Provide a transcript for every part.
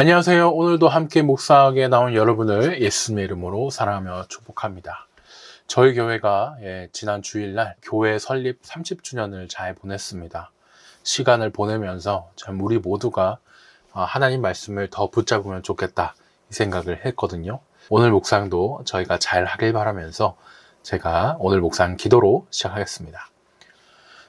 안녕하세요. 오늘도 함께 묵상하게 나온 여러분을 예수님의 이름으로 사랑하며 축복합니다. 저희 교회가 지난 주일날 교회 설립 30주년을 잘 보냈습니다. 시간을 보내면서 참 우리 모두가 하나님 말씀을 더 붙잡으면 좋겠다 이 생각을 했거든요. 오늘 묵상도 저희가 잘 하길 바라면서 제가 오늘 묵상 기도로 시작하겠습니다.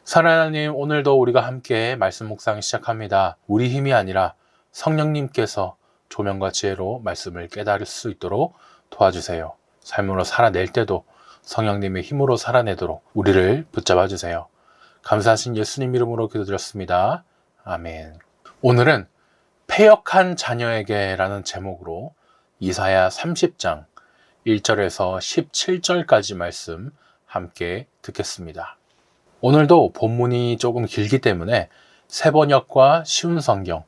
사랑하는 하나님, 오늘도 우리가 함께 말씀 묵상 시작합니다. 우리 힘이 아니라 성령님께서 조명과 지혜로 말씀을 깨달을 수 있도록 도와주세요. 삶으로 살아낼 때도 성령님의 힘으로 살아내도록 우리를 붙잡아 주세요. 감사하신 예수님 이름으로 기도드렸습니다. 아멘. 오늘은 패역한 자녀에게 라는 제목으로 이사야 30장 1절에서 17절까지 말씀 함께 듣겠습니다. 오늘도 본문이 조금 길기 때문에 새번역과 쉬운 성경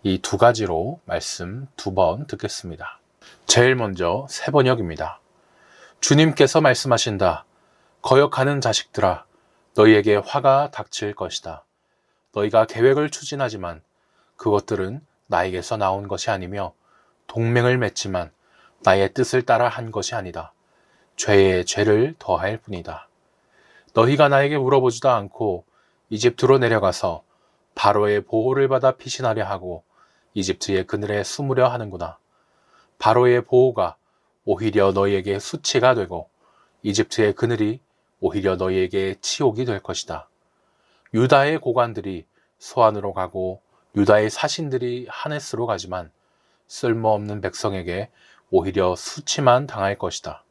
이 두 가지로 말씀 두 번 듣겠습니다. 제일 먼저 새번역입니다. 주님께서 말씀하신다. 거역하는 자식들아, 너희에게 화가 닥칠 것이다. 너희가 계획을 추진하지만 그것들은 나에게서 나온 것이 아니며 동맹을 맺지만 나의 뜻을 따라 한 것이 아니다. 죄에 죄를 더할 뿐이다. 너희가 나에게 물어보지도 않고 이집트로 내려가서 바로의 보호를 받아 피신하려 하고 이집트의 그늘에 숨으려 하는구나. 바로의 보호가 오히려 너희에게 수치가 되고 이집트의 그늘이 오히려 너희에게 치욕이 될 것이다. 유다의 고관들이 소안으로 가고 유다의 사신들이 하네스로 가지만 쓸모없는 백성에게 오히려 수치만 당할 것이다.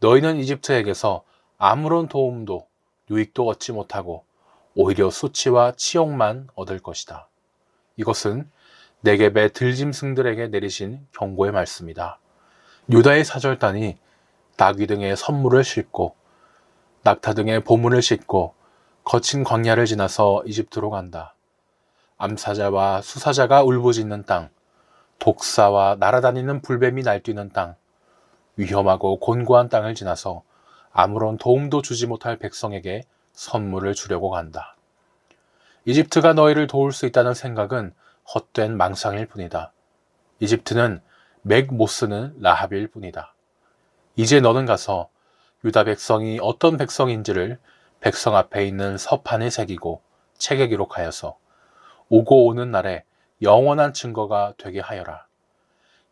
너희는 이집트에게서 아무런 도움도 유익도 얻지 못하고 오히려 수치와 치욕만 얻을 것이다. 이것은 네겝의 들짐승들에게 내리신 경고의 말씀이다. 유다의 사절단이 나귀 등의 선물을 싣고 낙타 등의 보물을 싣고 거친 광야를 지나서 이집트로 간다. 암사자와 수사자가 울부짖는 땅, 독사와 날아다니는 불뱀이 날뛰는 땅, 위험하고 곤고한 땅을 지나서 아무런 도움도 주지 못할 백성에게 선물을 주려고 간다. 이집트가 너희를 도울 수 있다는 생각은 헛된 망상일 뿐이다. 이집트는 맥 못 쓰는 라합일 뿐이다. 이제 너는 가서 유다 백성이 어떤 백성인지를 백성 앞에 있는 서판에 새기고 책에 기록하여서 오고 오는 날에 영원한 증거가 되게 하여라.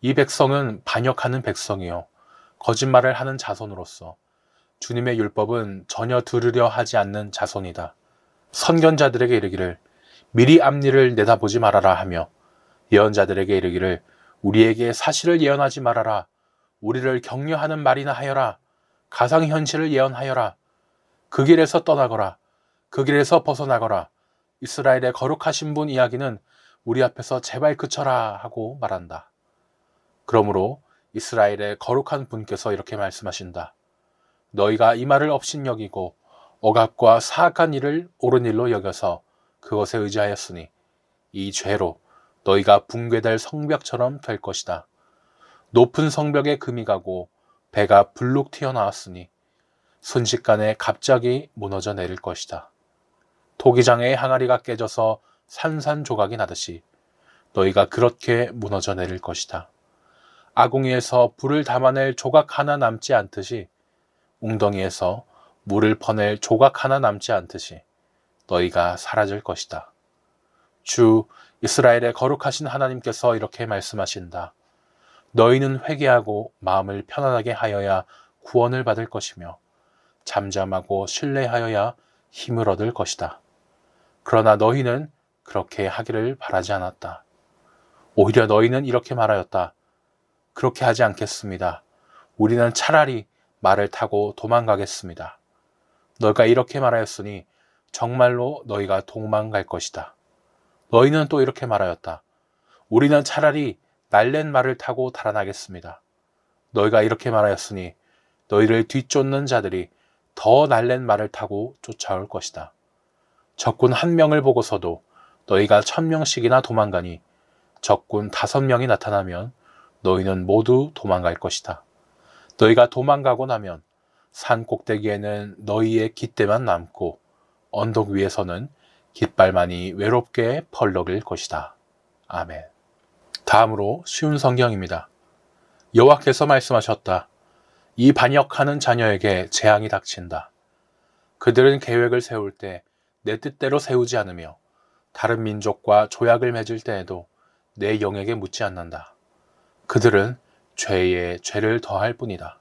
이 백성은 반역하는 백성이요 거짓말을 하는 자손으로서 주님의 율법은 전혀 들으려 하지 않는 자손이다. 선견자들에게 이르기를 미리 앞일을 내다보지 말아라 하며 예언자들에게 이르기를 우리에게 사실을 예언하지 말아라. 우리를 격려하는 말이나 하여라. 가상현실을 예언하여라. 그 길에서 떠나거라. 그 길에서 벗어나거라. 이스라엘의 거룩하신 분 이야기는 우리 앞에서 제발 그쳐라 하고 말한다. 그러므로 이스라엘의 거룩한 분께서 이렇게 말씀하신다. 너희가 이 말을 업신여기고 억압과 사악한 일을 옳은 일로 여겨서 그것에 의지하였으니 이 죄로 너희가 붕괴될 성벽처럼 될 것이다. 높은 성벽에 금이 가고 배가 불룩 튀어나왔으니 순식간에 갑자기 무너져 내릴 것이다. 토기장의 항아리가 깨져서 산산조각이 나듯이 너희가 그렇게 무너져 내릴 것이다. 아궁이에서 불을 담아낼 조각 하나 남지 않듯이 웅덩이에서 물을 퍼낼 조각 하나 남지 않듯이 너희가 사라질 것이다. 주 이스라엘의 거룩하신 하나님께서 이렇게 말씀하신다. 너희는 회개하고 마음을 편안하게 하여야 구원을 받을 것이며 잠잠하고 신뢰하여야 힘을 얻을 것이다. 그러나 너희는 그렇게 하기를 바라지 않았다. 오히려 너희는 이렇게 말하였다. 그렇게 하지 않겠습니다. 우리는 차라리 말을 타고 도망가겠습니다. 너희가 이렇게 말하였으니 정말로 너희가 도망갈 것이다. 너희는 또 이렇게 말하였다. 우리는 차라리 날랜 말을 타고 달아나겠습니다. 너희가 이렇게 말하였으니 너희를 뒤쫓는 자들이 더 날랜 말을 타고 쫓아올 것이다. 적군 1명을 보고서도 너희가 1000명씩이나 도망가니 적군 5명이 나타나면 너희는 모두 도망갈 것이다. 너희가 도망가고 나면 산 꼭대기에는 너희의 깃대만 남고 언덕 위에서는 깃발만이 외롭게 펄럭일 것이다. 아멘. 다음으로 쉬운 성경입니다. 여호와께서 말씀하셨다. 이 반역하는 자녀에게 재앙이 닥친다. 그들은 계획을 세울 때 내 뜻대로 세우지 않으며 다른 민족과 조약을 맺을 때에도 내 영에게 묻지 않는다. 그들은 죄에 죄를 더할 뿐이다.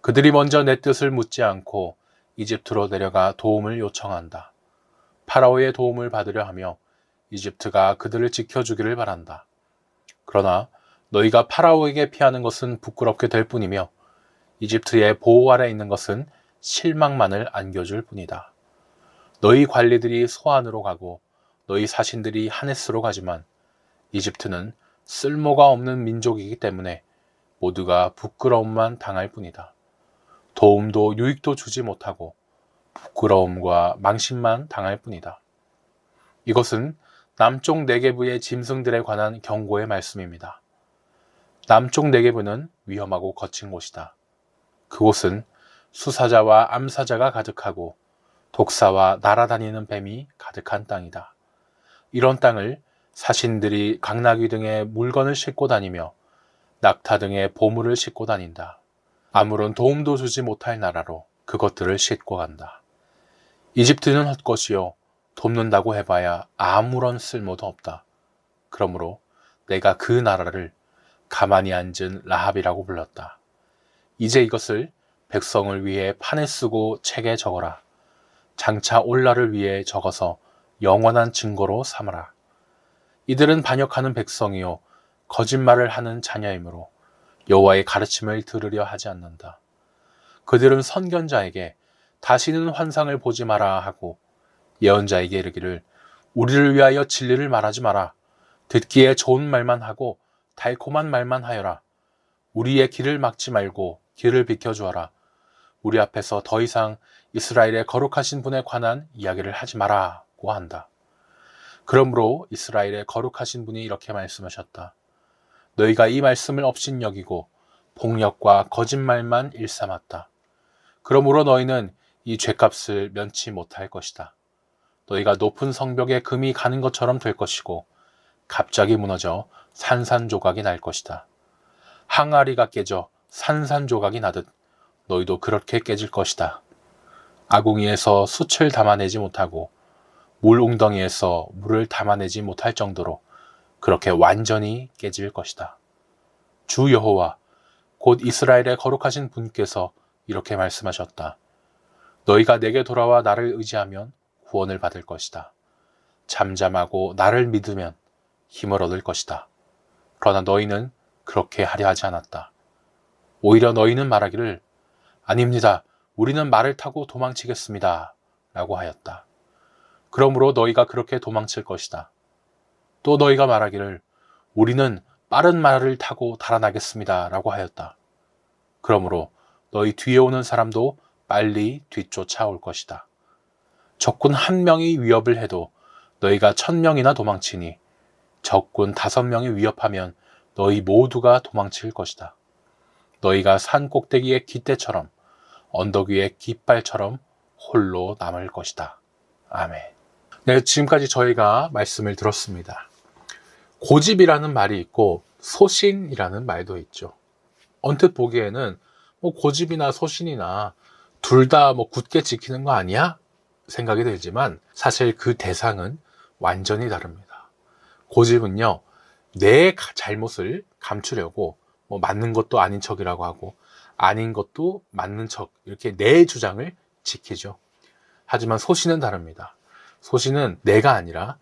그들이 먼저 내 뜻을 묻지 않고 이집트로 내려가 도움을 요청한다. 파라오의 도움을 받으려 하며 이집트가 그들을 지켜주기를 바란다. 그러나 너희가 파라오에게 피하는 것은 부끄럽게 될 뿐이며 이집트의 보호 아래 있는 것은 실망만을 안겨줄 뿐이다. 너희 관리들이 소안으로 가고 너희 사신들이 하네스로 가지만 이집트는 쓸모가 없는 민족이기 때문에 모두가 부끄러움만 당할 뿐이다. 도움도 유익도 주지 못하고 부끄러움과 망신만 당할 뿐이다. 이것은 남쪽 네게브의 짐승들에 관한 경고의 말씀입니다. 남쪽 네게브는 위험하고 거친 곳이다. 그곳은 수사자와 암사자가 가득하고 독사와 날아다니는 뱀이 가득한 땅이다. 이런 땅을 사신들이 강나귀 등의 물건을 싣고 다니며 낙타 등의 보물을 싣고 다닌다. 아무런 도움도 주지 못할 나라로 그것들을 싣고 간다. 이집트는 헛것이요 돕는다고 해봐야 아무런 쓸모도 없다. 그러므로 내가 그 나라를 가만히 앉은 라합이라고 불렀다. 이제 이것을 백성을 위해 판에 쓰고 책에 적어라. 장차 올 날을 위해 적어서 영원한 증거로 삼아라. 이들은 반역하는 백성이요 거짓말을 하는 자녀이므로 여호와의 가르침을 들으려 하지 않는다. 그들은 선견자에게 다시는 환상을 보지 마라 하고 예언자에게 이르기를 우리를 위하여 진리를 말하지 마라. 듣기에 좋은 말만 하고 달콤한 말만 하여라. 우리의 길을 막지 말고 길을 비켜주어라. 우리 앞에서 더 이상 이스라엘의 거룩하신 분에 관한 이야기를 하지 마라고 한다. 그러므로 이스라엘의 거룩하신 분이 이렇게 말씀하셨다. 너희가 이 말씀을 업신여기고 폭력과 거짓말만 일삼았다. 그러므로 너희는 이 죄값을 면치 못할 것이다. 너희가 높은 성벽에 금이 가는 것처럼 될 것이고 갑자기 무너져 산산조각이 날 것이다. 항아리가 깨져 산산조각이 나듯 너희도 그렇게 깨질 것이다. 아궁이에서 숯을 담아내지 못하고 물 웅덩이에서 물을 담아내지 못할 정도로 그렇게 완전히 깨질 것이다. 주 여호와 곧 이스라엘의 거룩하신 분께서 이렇게 말씀하셨다. 너희가 내게 돌아와 나를 의지하면 구원을 받을 것이다. 잠잠하고 나를 믿으면 힘을 얻을 것이다. 그러나 너희는 그렇게 하려 하지 않았다. 오히려 너희는 말하기를 아닙니다. 우리는 말을 타고 도망치겠습니다. 라고 하였다. 그러므로 너희가 그렇게 도망칠 것이다. 또 너희가 말하기를 우리는 빠른 말을 타고 달아나겠습니다. 라고 하였다. 그러므로 너희 뒤에 오는 사람도 빨리 뒤쫓아올 것이다. 적군 1명이 위협을 해도 너희가 1000명이나 도망치니 적군 5명이 위협하면 너희 모두가 도망칠 것이다. 너희가 산 꼭대기의 깃대처럼 언덕 위의 깃발처럼 홀로 남을 것이다. 아멘. 네, 지금까지 저희가 말씀을 들었습니다. 고집이라는 말이 있고 소신이라는 말도 있죠. 언뜻 보기에는 고집이나 소신이나 둘 다 굳게 지키는 거 아니야? 생각이 들지만 사실 그 대상은 완전히 다릅니다. 고집은요, 내 잘못을 감추려고 맞는 것도 아닌 척이라고 하고 아닌 것도 맞는 척 이렇게 내 주장을 지키죠. 하지만 소신은 다릅니다. 소신은 내가 아니라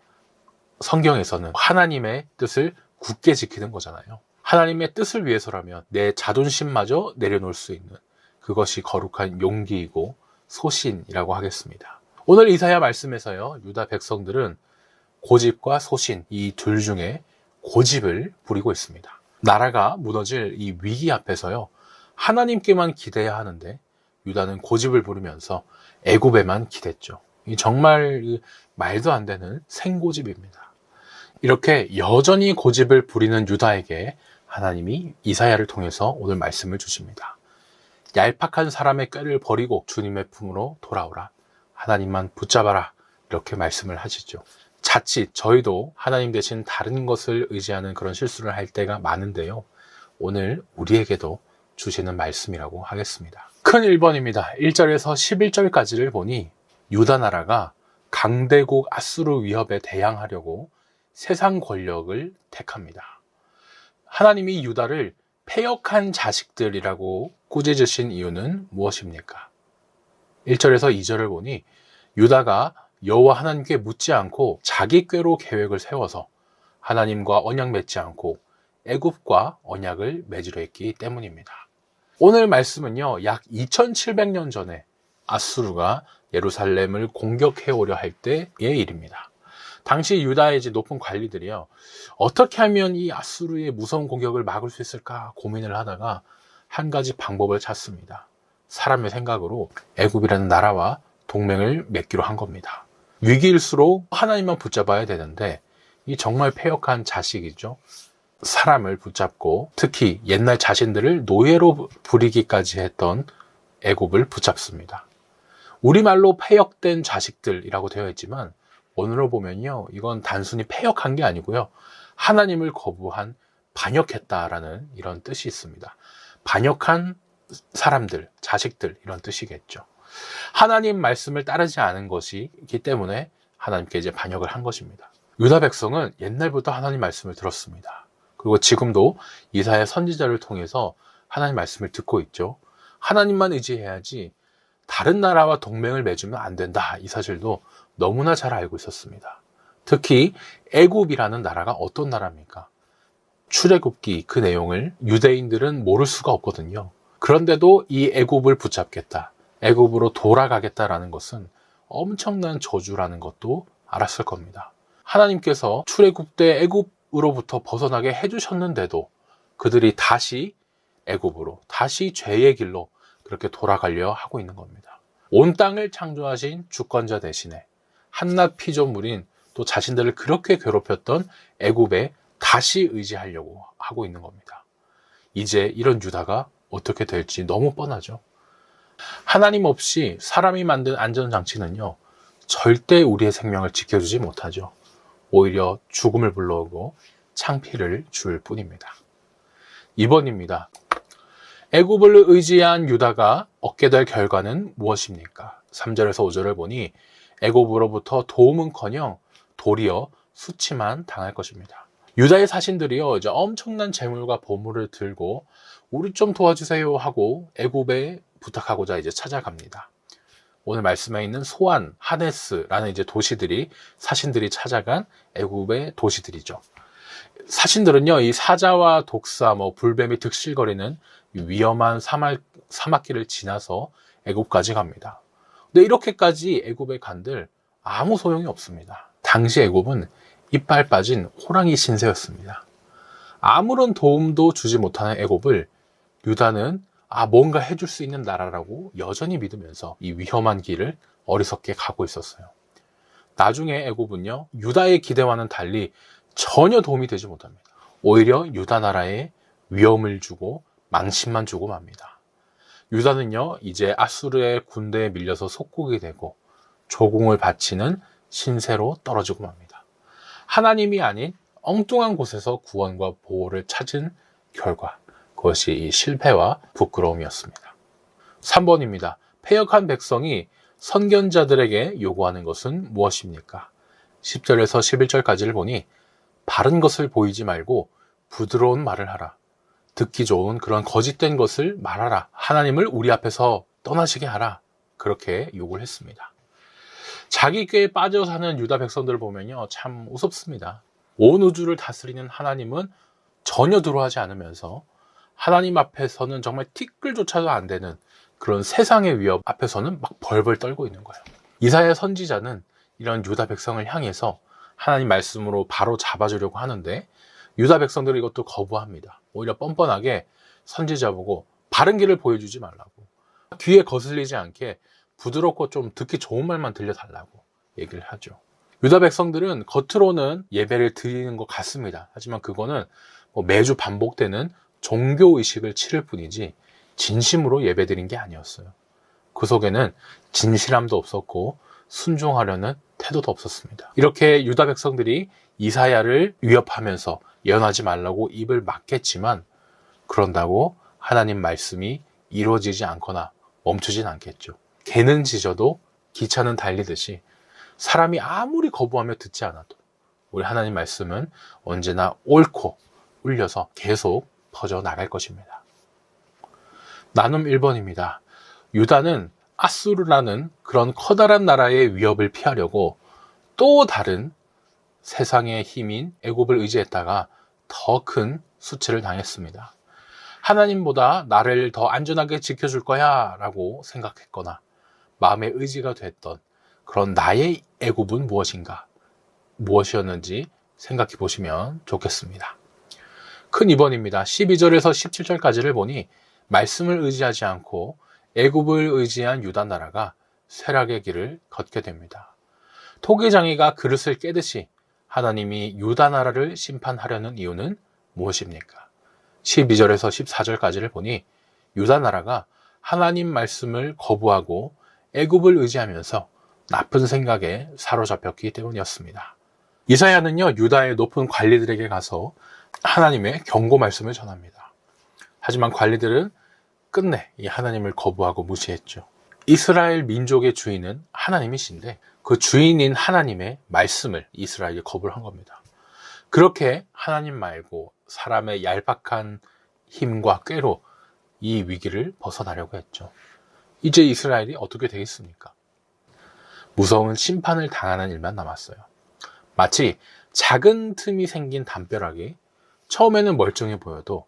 성경에서는 하나님의 뜻을 굳게 지키는 거잖아요. 하나님의 뜻을 위해서라면 내 자존심마저 내려놓을 수 있는 그것이 거룩한 용기이고 소신이라고 하겠습니다. 오늘 이사야 말씀에서요, 유다 백성들은 고집과 소신 이 둘 중에 고집을 부리고 있습니다. 나라가 무너질 이 위기 앞에서요, 하나님께만 기대야 하는데 유다는 고집을 부리면서 애굽에만 기댔죠. 정말 말도 안 되는 생고집입니다. 이렇게 여전히 고집을 부리는 유다에게 하나님이 이사야를 통해서 오늘 말씀을 주십니다. 얄팍한 사람의 꾀를 버리고 주님의 품으로 돌아오라. 하나님만 붙잡아라. 이렇게 말씀을 하시죠. 자칫 저희도 하나님 대신 다른 것을 의지하는 그런 실수를 할 때가 많은데요. 오늘 우리에게도 주시는 말씀이라고 하겠습니다. 큰 1번입니다. 1절에서 11절까지를 보니 유다 나라가 강대국 아수르 위협에 대항하려고 세상 권력을 택합니다. 하나님이 유다를 패역한 자식들이라고 꾸짖으신 이유는 무엇입니까? 1절에서 2절을 보니 유다가 여호와 하나님께 묻지 않고 자기 꾀로 계획을 세워서 하나님과 언약 맺지 않고 애굽과 언약을 맺으려 했기 때문입니다. 오늘 말씀은요, 약 2700년 전에 아수르가 예루살렘을 공격해 오려 할 때의 일입니다. 당시 유다의 높은 관리들이요, 어떻게 하면 이 아수르의 무서운 공격을 막을 수 있을까 고민을 하다가 한 가지 방법을 찾습니다. 사람의 생각으로 애굽이라는 나라와 동맹을 맺기로 한 겁니다. 위기일수록 하나님만 붙잡아야 되는데 이 정말 패역한 자식이죠. 사람을 붙잡고 특히 옛날 자신들을 노예로 부리기까지 했던 애굽을 붙잡습니다. 우리말로 패역된 자식들이라고 되어 있지만 원어로 보면요, 이건 단순히 패역한 게 아니고요, 하나님을 거부한, 반역했다라는 이런 뜻이 있습니다. 반역한 사람들, 자식들, 이런 뜻이겠죠. 하나님 말씀을 따르지 않은 것이기 때문에 하나님께 이제 반역을 한 것입니다. 유다 백성은 옛날부터 하나님 말씀을 들었습니다. 그리고 지금도 이사야 선지자를 통해서 하나님 말씀을 듣고 있죠. 하나님만 의지해야지 다른 나라와 동맹을 맺으면 안 된다, 이 사실도 너무나 잘 알고 있었습니다. 특히 애굽이라는 나라가 어떤 나라입니까? 출애굽기 그 내용을 유대인들은 모를 수가 없거든요. 그런데도 이 애굽을 붙잡겠다, 애굽으로 돌아가겠다라는 것은 엄청난 저주라는 것도 알았을 겁니다. 하나님께서 출애굽 때 애굽으로부터 벗어나게 해주셨는데도 그들이 다시 애굽으로, 다시 죄의 길로 그렇게 돌아가려 하고 있는 겁니다. 온 땅을 창조하신 주권자 대신에 한낱 피조물인 또 자신들을 그렇게 괴롭혔던 애굽에 다시 의지하려고 하고 있는 겁니다. 이제 이런 유다가 어떻게 될지 너무 뻔하죠. 하나님 없이 사람이 만든 안전장치는요, 절대 우리의 생명을 지켜주지 못하죠. 오히려 죽음을 불러오고 창피를 줄 뿐입니다. 2번입니다. 애굽을 의지한 유다가 얻게 될 결과는 무엇입니까? 3절에서 5절을 보니 애굽으로부터 도움은커녕 도리어 수치만 당할 것입니다. 유다의 사신들이요, 이제 엄청난 재물과 보물을 들고 우리 좀 도와주세요 하고 애굽에 부탁하고자 이제 찾아갑니다. 오늘 말씀에 있는 소안, 하네스라는 이제 도시들이 사신들이 찾아간 애굽의 도시들이죠. 사신들은요, 이 사자와 독사, 불뱀이 득실거리는 위험한 사막길을 지나서 애굽까지 갑니다. 근데 이렇게까지 애굽에 간들 아무 소용이 없습니다. 당시 애굽은 이빨 빠진 호랑이 신세였습니다. 아무런 도움도 주지 못하는 애굽을 유다는 뭔가 해줄 수 있는 나라라고 여전히 믿으면서 이 위험한 길을 어리석게 가고 있었어요. 나중에 애굽은요, 유다의 기대와는 달리 전혀 도움이 되지 못합니다. 오히려 유다 나라에 위험을 주고 망신만 주고 맙니다. 유다는요, 이제 아수르의 군대에 밀려서 속국이 되고 조공을 바치는 신세로 떨어지고 맙니다. 하나님이 아닌 엉뚱한 곳에서 구원과 보호를 찾은 결과, 그것이 이 실패와 부끄러움이었습니다. 3번입니다. 패역한 백성이 선견자들에게 요구하는 것은 무엇입니까? 10절에서 11절까지를 보니 바른 것을 보이지 말고 부드러운 말을 하라. 듣기 좋은 그런 거짓된 것을 말하라. 하나님을 우리 앞에서 떠나시게 하라. 그렇게 요구를 했습니다. 자기 꾀에 빠져 사는 유다 백성들을 보면요, 참 우습습니다. 온 우주를 다스리는 하나님은 전혀 두려워하지 않으면서 하나님 앞에서는 정말 티끌조차도 안 되는 그런 세상의 위협 앞에서는 막 벌벌 떨고 있는 거예요. 이사야 선지자는 이런 유다 백성을 향해서 하나님 말씀으로 바로 잡아주려고 하는데 유다 백성들은 이것도 거부합니다. 오히려 뻔뻔하게 선지자 보고 바른 길을 보여주지 말라고, 귀에 거슬리지 않게 부드럽고 좀 듣기 좋은 말만 들려달라고 얘기를 하죠. 유다 백성들은 겉으로는 예배를 드리는 것 같습니다. 하지만 그거는 매주 반복되는 종교의식을 치를 뿐이지 진심으로 예배드린 게 아니었어요. 그 속에는 진실함도 없었고 순종하려는 태도도 없었습니다. 이렇게 유다 백성들이 이사야를 위협하면서 예언하지 말라고 입을 막겠지만 그런다고 하나님 말씀이 이루어지지 않거나 멈추진 않겠죠. 개는 짖어도 기차는 달리듯이 사람이 아무리 거부하며 듣지 않아도 우리 하나님 말씀은 언제나 옳고 울려서 계속 퍼져나갈 것입니다. 나눔 1번입니다. 유다는 아수르라는 그런 커다란 나라의 위협을 피하려고 또 다른 세상의 힘인 애굽을 의지했다가 더 큰 수치를 당했습니다. 하나님보다 나를 더 안전하게 지켜줄 거야 라고 생각했거나 마음의 의지가 됐던 그런 나의 애굽은 무엇이었는지 생각해 보시면 좋겠습니다. 큰 2번입니다. 12절에서 17절까지를 보니 말씀을 의지하지 않고 애굽을 의지한 유다 나라가 쇠락의 길을 걷게 됩니다. 토기장이가 그릇을 깨듯이 하나님이 유다 나라를 심판하려는 이유는 무엇입니까? 12절에서 14절까지를 보니 유다 나라가 하나님 말씀을 거부하고 애굽을 의지하면서 나쁜 생각에 사로잡혔기 때문이었습니다. 이사야는요, 유다의 높은 관리들에게 가서 하나님의 경고 말씀을 전합니다. 하지만 관리들은 끝내 이 하나님을 거부하고 무시했죠. 이스라엘 민족의 주인은 하나님이신데 그 주인인 하나님의 말씀을 이스라엘이 거부를 한 겁니다. 그렇게 하나님 말고 사람의 얄팍한 힘과 꾀로 이 위기를 벗어나려고 했죠. 이제 이스라엘이 어떻게 되겠습니까? 무서운 심판을 당하는 일만 남았어요. 마치 작은 틈이 생긴 담벼락이 처음에는 멀쩡해 보여도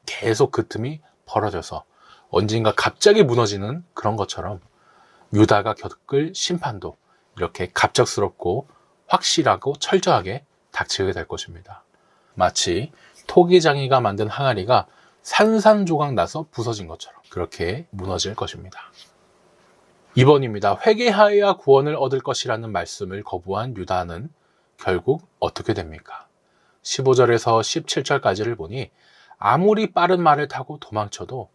계속 그 틈이 벌어져서 언젠가 갑자기 무너지는 그런 것처럼 유다가 겪을 심판도 이렇게 갑작스럽고 확실하고 철저하게 닥치게 될 것입니다. 마치 토기장이가 만든 항아리가 산산조각 나서 부서진 것처럼 그렇게 무너질 것입니다. 2번입니다. 회개하여야 구원을 얻을 것이라는 말씀을 거부한 유다는 결국 어떻게 됩니까? 15절에서 17절까지를 보니 아무리 빠른 말을 타고 도망쳐도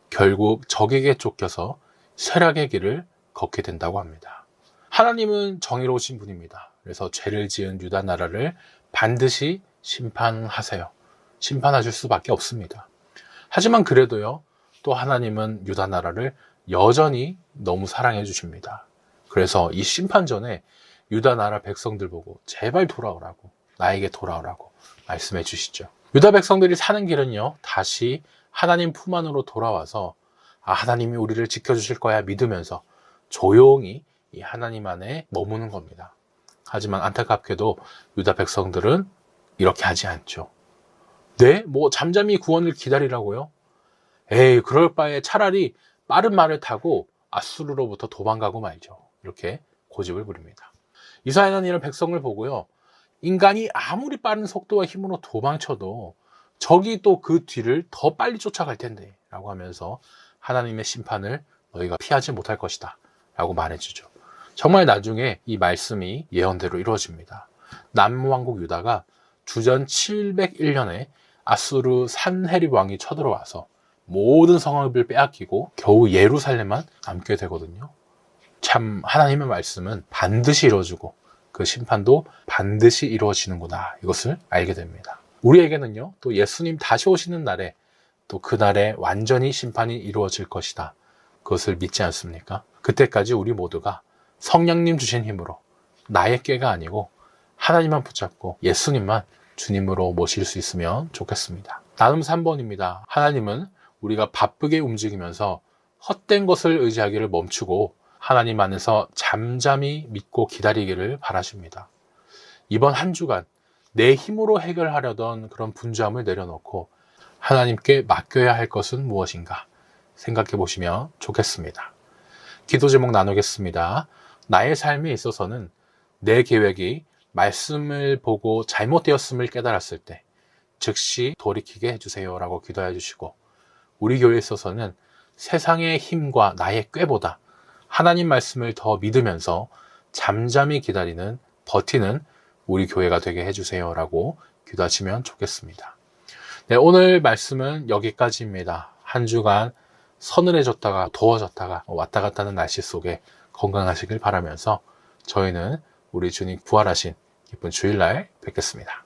결국 적에게 쫓겨서 쇠락의 길을 걷게 된다고 합니다. 하나님은 정의로우신 분입니다. 그래서 죄를 지은 유다 나라를 반드시 심판하세요. 심판하실 수밖에 없습니다. 하지만 그래도요, 또 하나님은 유다 나라를 여전히 너무 사랑해 주십니다. 그래서 이 심판 전에 유다 나라 백성들 보고 제발 돌아오라고, 나에게 돌아오라고 말씀해 주시죠. 유다 백성들이 사는 길은요, 다시 하나님 품 안으로 돌아와서 하나님이 우리를 지켜주실 거야 믿으면서 조용히 이 하나님 안에 머무는 겁니다. 하지만 안타깝게도 유다 백성들은 이렇게 하지 않죠. 네? 잠잠히 구원을 기다리라고요? 에이, 그럴 바에 차라리 빠른 말을 타고 아수르로부터 도망가고 말죠. 이렇게 고집을 부립니다. 이사야는 이런 백성을 보고요, 인간이 아무리 빠른 속도와 힘으로 도망쳐도 적이 또 그 뒤를 더 빨리 쫓아갈 텐데 라고 하면서 하나님의 심판을 너희가 피하지 못할 것이다 라고 말해주죠. 정말 나중에 이 말씀이 예언대로 이루어집니다. 남왕국 유다가 주전 701년에 아수르 산헤립 왕이 쳐들어와서 모든 성읍을 빼앗기고 겨우 예루살렘만 남게 되거든요. 참 하나님의 말씀은 반드시 이루어지고 그 심판도 반드시 이루어지는구나, 이것을 알게 됩니다. 우리에게는요, 또 예수님 다시 오시는 날에 또 그날에 완전히 심판이 이루어질 것이다, 그것을 믿지 않습니까? 그때까지 우리 모두가 성령님 주신 힘으로 나의 꾀가 아니고 하나님만 붙잡고 예수님만 주님으로 모실 수 있으면 좋겠습니다. 다음 3번입니다. 하나님은 우리가 바쁘게 움직이면서 헛된 것을 의지하기를 멈추고 하나님 안에서 잠잠히 믿고 기다리기를 바라십니다. 이번 한 주간 내 힘으로 해결하려던 그런 분주함을 내려놓고 하나님께 맡겨야 할 것은 무엇인가 생각해 보시면 좋겠습니다. 기도 제목 나누겠습니다. 나의 삶에 있어서는 내 계획이 말씀을 보고 잘못되었음을 깨달았을 때 즉시 돌이키게 해주세요 라고 기도해 주시고, 우리 교회에 있어서는 세상의 힘과 나의 꾀보다 하나님 말씀을 더 믿으면서 잠잠히 기다리는, 버티는 우리 교회가 되게 해주세요 라고 기도하시면 좋겠습니다. 네, 오늘 말씀은 여기까지입니다. 한 주간 서늘해졌다가 더워졌다가 왔다 갔다 하는 날씨 속에 건강하시길 바라면서 저희는 우리 주님 부활하신 기쁜 주일날 뵙겠습니다.